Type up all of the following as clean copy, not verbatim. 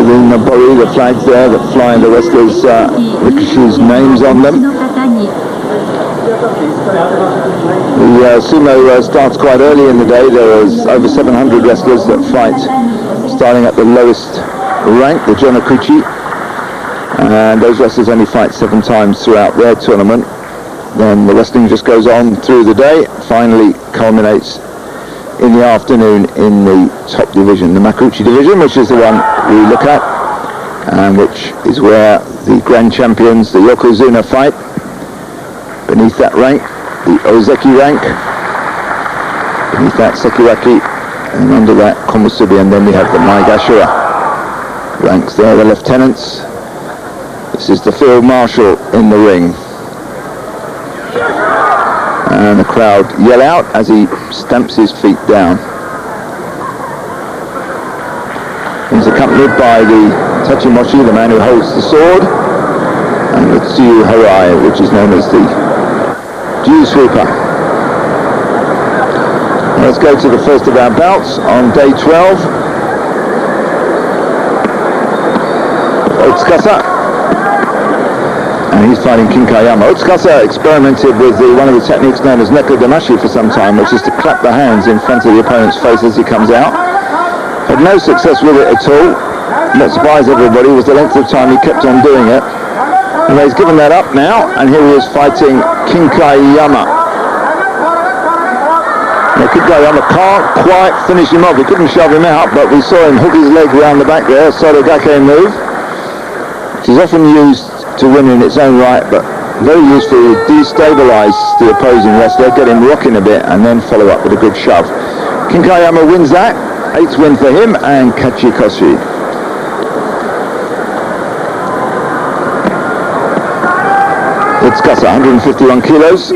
Within the body, the flags there that fly the wrestlers' Rikishi's names on them. The sumo starts quite early in the day. There is over 700 wrestlers that fight, starting at the lowest rank, the Jonakuchi, and those wrestlers only fight 7 times throughout their tournament. Then the wrestling just goes on through the day, finally culminates in the afternoon in the top division, the Makuuchi division, which is the one we look at, and which is where the grand champions, the Yokozuna, fight. Beneath that rank, the Ozeki rank, beneath that Sekiwaki, and under that Komusubi, and then we have the Maigashira ranks there, the lieutenants. This is the field marshal in the ring. And the crowd yell out as he stamps his feet down. He's accompanied by the Tachimoshi, the man who holds the sword, and the Syd Hoare, which is known as the Dew Sweeper. Let's go to the first of our bouts on day 12. Otsukasa, and he's fighting Kinkaiyama. Otsukasa experimented with one of the techniques known as nekodamashi for some time, which is to clap the hands in front of the opponent's face as he comes out. Had no success with it at all. What surprised everybody was the length of time he kept on doing it. And he's given that up now, and here he is fighting Kinkaiyama. Now, Kinkaiyama can't quite finish him off. He couldn't shove him out, but we saw him hook his leg around the back there, Sodogake move, which is often used to win in its own right, but very useful to destabilize the opposing wrestler, get him rocking a bit, and then follow up with a good shove. Kinkaiyama wins that, 8th win for him, and Kachikoshi. Otsukasa, 151 kilos,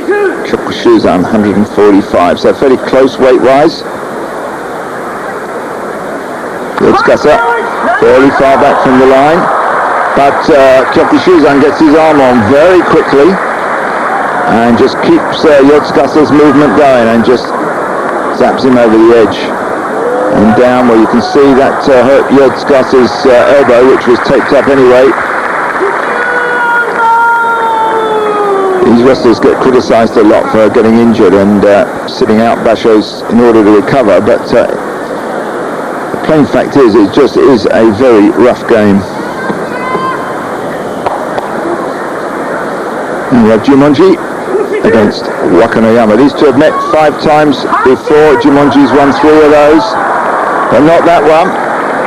Kyokushuzan, 145, so fairly close weight-wise. Otsukasa, fairly far back from the line, but Kyokushuzan gets his arm on very quickly and just keeps Yotsukasa's movement going and just zaps him over the edge and down, where you can see that hurt Yotsukasa's elbow, which was taped up anyway. These wrestlers get criticised a lot for getting injured and sitting out bashos in order to recover, but the plain fact is, it just is a very rough game. And we have Jumonji against Wakanoyama. These two have met 5 times before. Jumonji's won 3 of those, but not that one.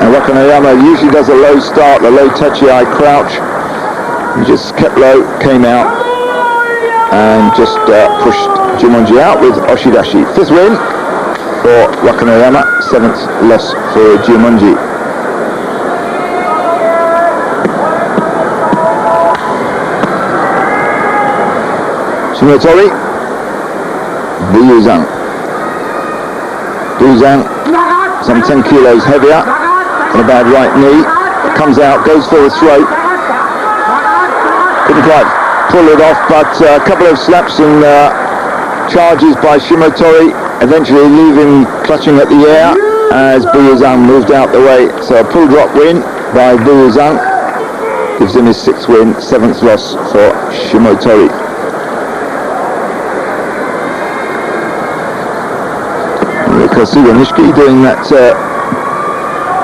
And Wakanoyama usually does a low start, a low touchy eye crouch. He just kept low, came out, and just pushed Jumonji out with oshidashi. 5th win for Wakanoyama, 7th loss for Jumonji. Shimotori, Buyuzan. Buyuzan, some 10 kilos heavier, and a bad right knee. Comes out, goes for the throat. Couldn't quite pull it off, but a couple of slaps and charges by Shimotori eventually leave him clutching at the air as Buyuzan moved out the way. So a pull drop win by Buyuzan gives him his 6th win, 7th loss for Shimotori. Kasuganishiki doing that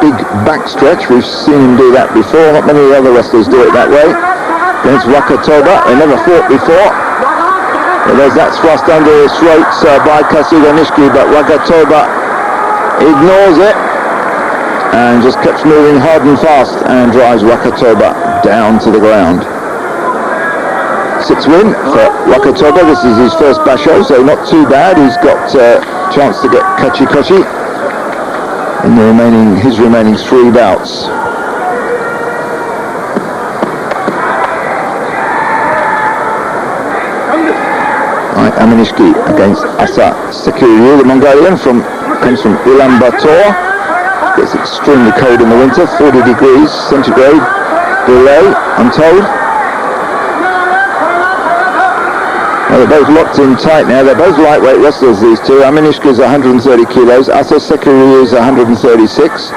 big back stretch. We've seen him do that before. Not many other wrestlers do it that way. Against Wakatoba, they never fought before. Well, there's that thrust under his throat by Kasuganishiki, but Wakatoba ignores it and just keeps moving hard and fast and drives Wakatoba down to the ground. 6th win for Wakatoba. This is his first basho, so not too bad. He's got a chance to get Kachikoshi in his remaining 3 bouts. Aminishiki against Asasekiryu, the Mongolian comes from Ulaanbaatar. It's extremely cold in the winter, 40 degrees centigrade below, I'm told. Well, they're both locked in tight now. They're both lightweight wrestlers, these two. Aminishiki is 130 kilos, Asasekiryu is 136.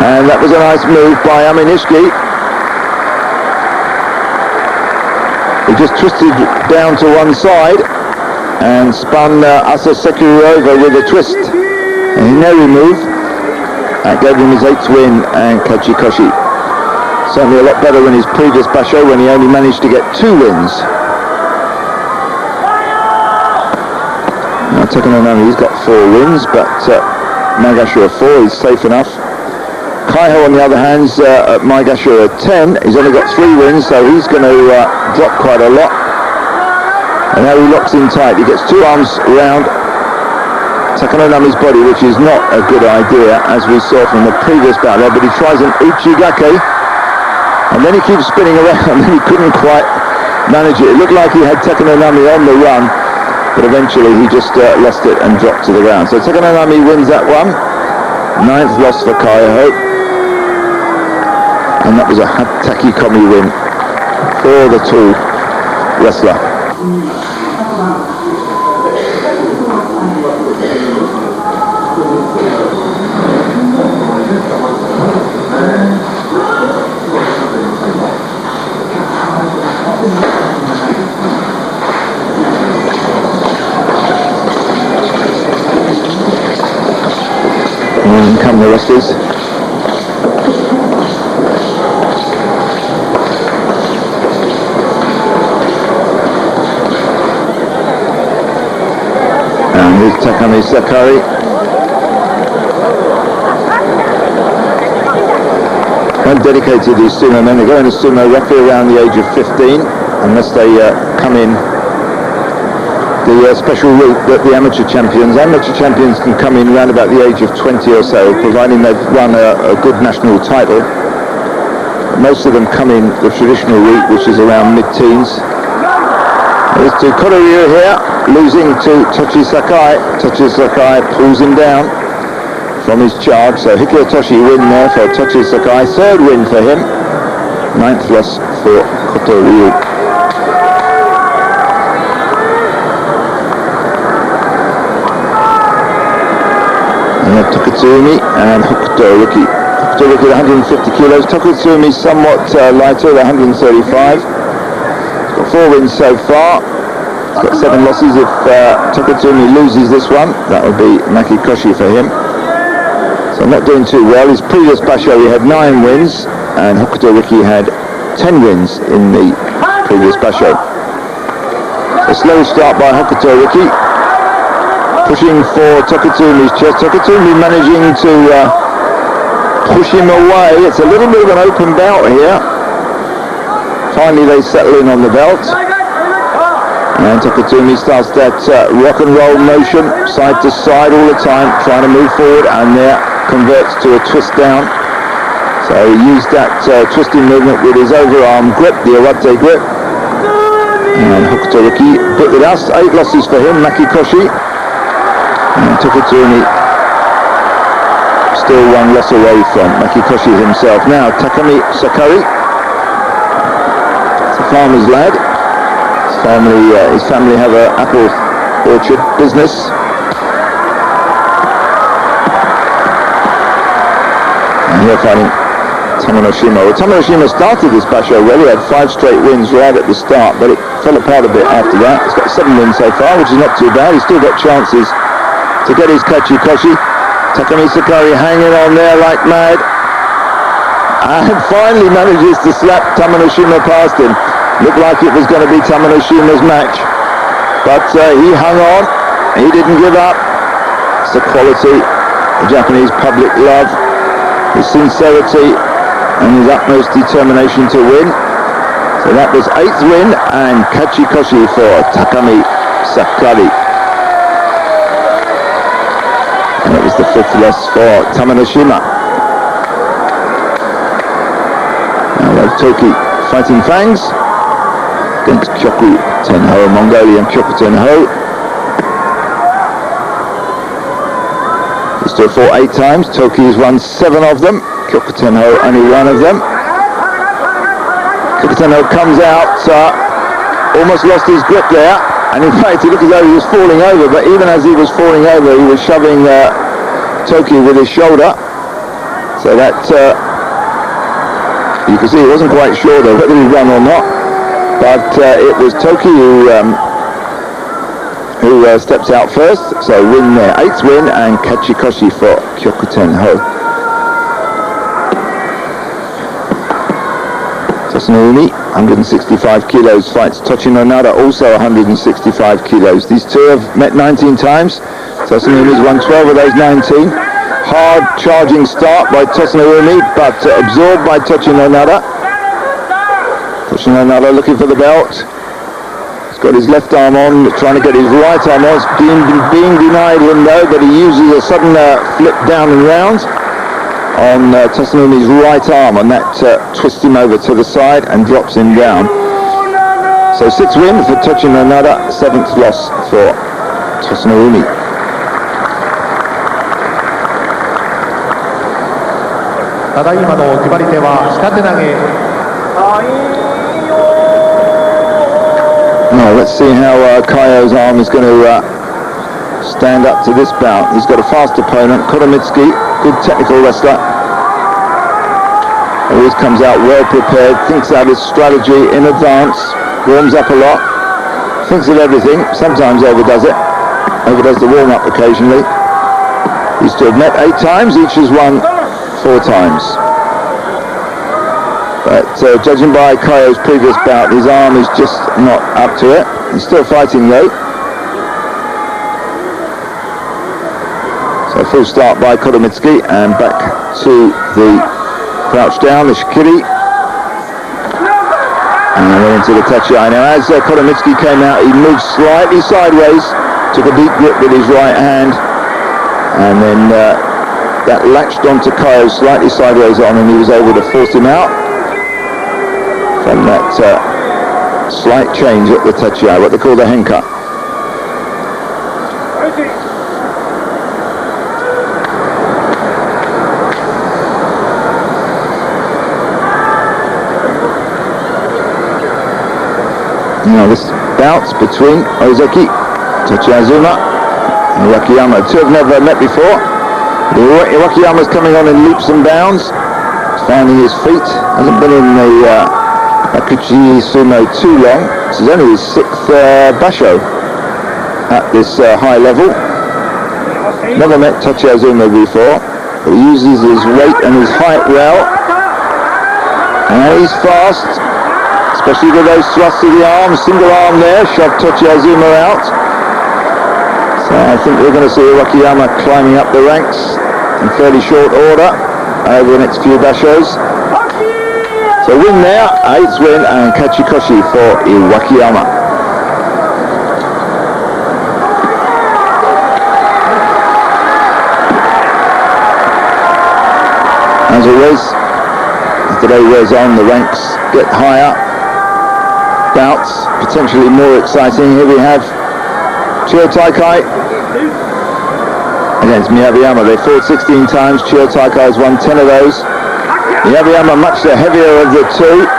And that was a nice move by Aminishiki. He just twisted down to one side and spun Asasekiryu over with a twist. A hineri move. That gave him his 8th win and Kachikoshi. Certainly a lot better than his previous basho when he only managed to get 2 wins. Now Takanonami, he's got 4 wins, but Maigasho at 4 is safe enough. Kaiho on the other hand, at Maigasho at 10, he's only got 3 wins, so he's going to drop quite a lot. And now he locks in tight. He gets 2 arms round Takanonami's body, which is not a good idea, as we saw from the previous battle, but he tries an uchigake, and then he keeps spinning around, and he couldn't quite manage it. It looked like he had Takanonami on the run, but eventually he just lost it and dropped to the ground. So Takanonami wins that one. 9th loss for Kaiho, and that was a hatakikomi win for the tall wrestler. And come the wrestlers. And here's Takamisakari. Well dedicated, these sumo men. They go into sumo roughly around the age of 15, unless they come in the special route that the amateur champions can come in around about the age of 20 or so, providing they've won a good national title. Most of them come in the traditional route, which is around mid-teens. There's to Kotoryu here, losing to Tochisakae. Tochisakae pulls him down from his charge, so hikiotoshi win there for Tochisakae, 3rd win for him, 9th loss for Kotoryu. Tokitsuumi and Hokutoriki. Hokutoriki at 150 kilos. Tokitsuumi somewhat lighter at 135. He's got 4 wins so far. He's got 7 losses. If Tokitsuumi loses this one, that would be Makikoshi for him. So not doing too well. His previous basho he had 9 wins, and Hokutoriki had 10 wins in the previous basho. A slow start by Hokutoriki. Pushing for Tokitsuumi's chest. Tokitsuumi managing to push him away. It's a little bit of an open bout here. Finally they settle in on the belt. And Tokitsuumi starts that rock and roll motion, side to side all the time, trying to move forward, and there converts to a twist down. So he used that twisting movement with his overarm grip, the Owate grip. And Hokutoriki put with us. 8 losses for him, Makikoshi. And Tokitsuumi still 1 loss away from Makikoshi himself. Now Takamisakari, it's a farmer's lad. His family have an apple orchard business. And here fighting Tamanoshima. Well, Tamanoshima started this basho well. He had 5 straight wins right at the start, but it fell apart a bit after that. He's got 7 wins so far, which is not too bad. He's still got chances to get his Kachikoshi. Takamisakari hanging on there like mad, and finally manages to slap Tamanoshima past him. Looked like it was going to be Tamanoshima's match, but he hung on. He didn't give up. It's the quality the Japanese public love, his sincerity and his utmost determination to win. So that was 8th win and Kachikoshi for Takamisakari. And it was the 5th loss for Tamanoshima. Now we have Toki fighting fangs against Kyokutenho, Mongolian Kyokutenho. He's still fought 8 times. Toki's won 7 of them. Kyokutenho only 1 of them. Kyokutenho comes out, almost lost his grip there. And in fact, he looked as though he was falling over, but even as he was falling over, he was shoving Toki with his shoulder. So that, you can see he wasn't quite sure though whether he won or not, but it was Toki who steps out first, so win there, 8th win and Kachikoshi for Kyokutenho. Tosanumi, 165 kilos, fights Tochinonara, also 165 kilos. These two have met 19 times. Tosanumi's won 12 of those 19. Hard charging start by Tosanumi, but absorbed by Tochinonara. Tochinonara looking for the belt. He's got his left arm on, trying to get his right arm on. It's being denied him though, but he uses a sudden flip down and round on Tosanumi's right arm, and that twists him over to the side and drops him down. So 6th win for Tochinonara, 7th loss for Tosanumi. Now let's see how Kaiho's arm is going to stand up to this bout. He's got a fast opponent, Koromitsuki, good technical wrestler. Always comes out well prepared, thinks out his strategy in advance, warms up a lot, thinks of everything, sometimes overdoes it, overdoes the warm-up occasionally. These two have met 8 times, each has won 4 times. But judging by Kaiho's previous bout, his arm is just not up to it. He's still fighting though. So full start by Koromitsuki, and back to the crouch down, the shikiri, and then into the tachiai. Now as Koromitsuki came out, he moved slightly sideways, took a deep grip with his right hand, and then that latched onto Kaiho slightly sideways on, and he was able to force him out from that slight change at the tachiai, what they call the henka. Now this bout's between Ozeki, Tochiazuma and Iwakiyama. The two have never met before. Iwakiyama's coming on in leaps and bounds, finding his feet, hasn't been in the Akuchi Sumo too long. This is only his 6th basho at this high level. Never met Tochiazuma before, but he uses his weight and his height well, and he's fast, especially with those thrusts of the arm. Single arm there, shoved Tochiazuma out. So I think we're going to see Iwakiyama climbing up the ranks in fairly short order over the next few bashos. So win there, 8th win and Kachikoshi for Iwakiyama. As always, as the day wears on, the ranks get higher. Bouts potentially more exciting. Here we have Chiyotakai against Miyabiyama. They fought 16 times. Chiyotakai has won 10 of those. Miyabiyama much the heavier of the two,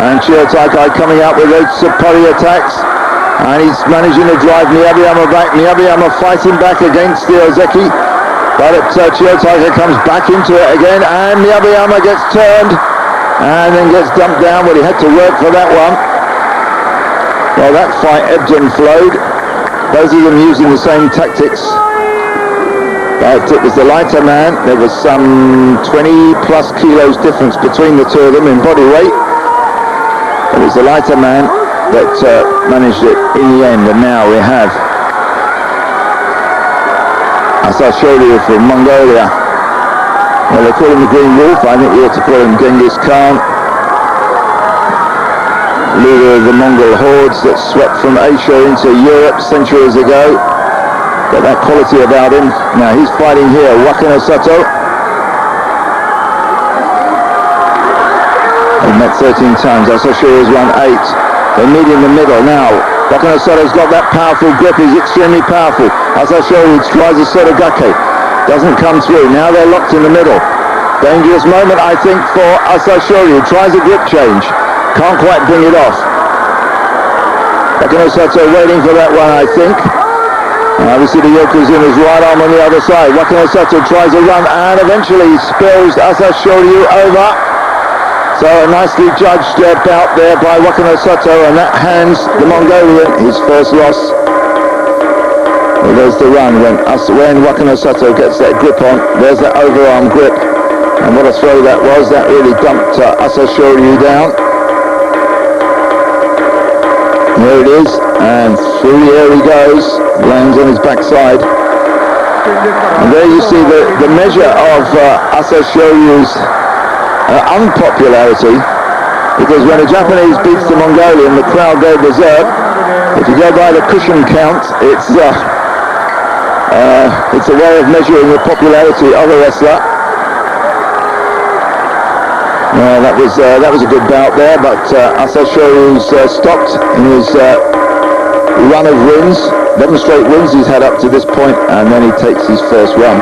and Chiyotakai coming out with those suppori attacks, and he's managing to drive Miyabiyama back. Miyabiyama fighting back against the Ozeki, but Chiyotakai comes back into it again, and Miyabiyama gets turned and then gets dumped down. Well, he had to work for that one. Well, that fight ebbed and flowed, both of them using the same tactics. But it was the lighter man. There was some 20 plus kilos difference between the two of them in body weight. It was the lighter man that managed it in the end, and now we have Asashoryu from Mongolia. Well, they call him the Green Wolf. I think we ought to call him Genghis Khan, leader of the Mongol hordes that swept from Asia into Europe centuries ago. Got that quality about him. Now he's fighting here, Wakano Sato. He met 13 times. Asashoryu has won 8. They meet in the middle now. Wakano Sato's got that powerful grip. He's extremely powerful. Asashoryu tries a Sotogake. Doesn't come through. Now they're locked in the middle. Dangerous moment, I think, for Asashoryu. Tries a grip change. Can't quite bring it off. Wakano Sato waiting for that one, I think. Now we see the Yokozuna's right arm on the other side. Wakanosato tries a run and eventually spills Asashoryu over. So a nicely judged bout there by Wakanosato, and that hands the Mongolian his first loss. Well, there's the run when Wakanosato gets that grip on. There's that overarm grip, and what a throw that was. That really dumped Asashoryu down. There it is, and through the air he goes, lands on his backside. And there you see the measure of Asashoryu's unpopularity, because when a Japanese beats the Mongolian, the crowd go berserk. If you go by the cushion count, it's a way of measuring the popularity of a wrestler. That was a good bout there, but Asashoryu's stopped in his run of wins. 11 straight wins he's had up to this point, and then he takes his first run.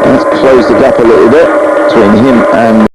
And it's closed the gap a little bit between him and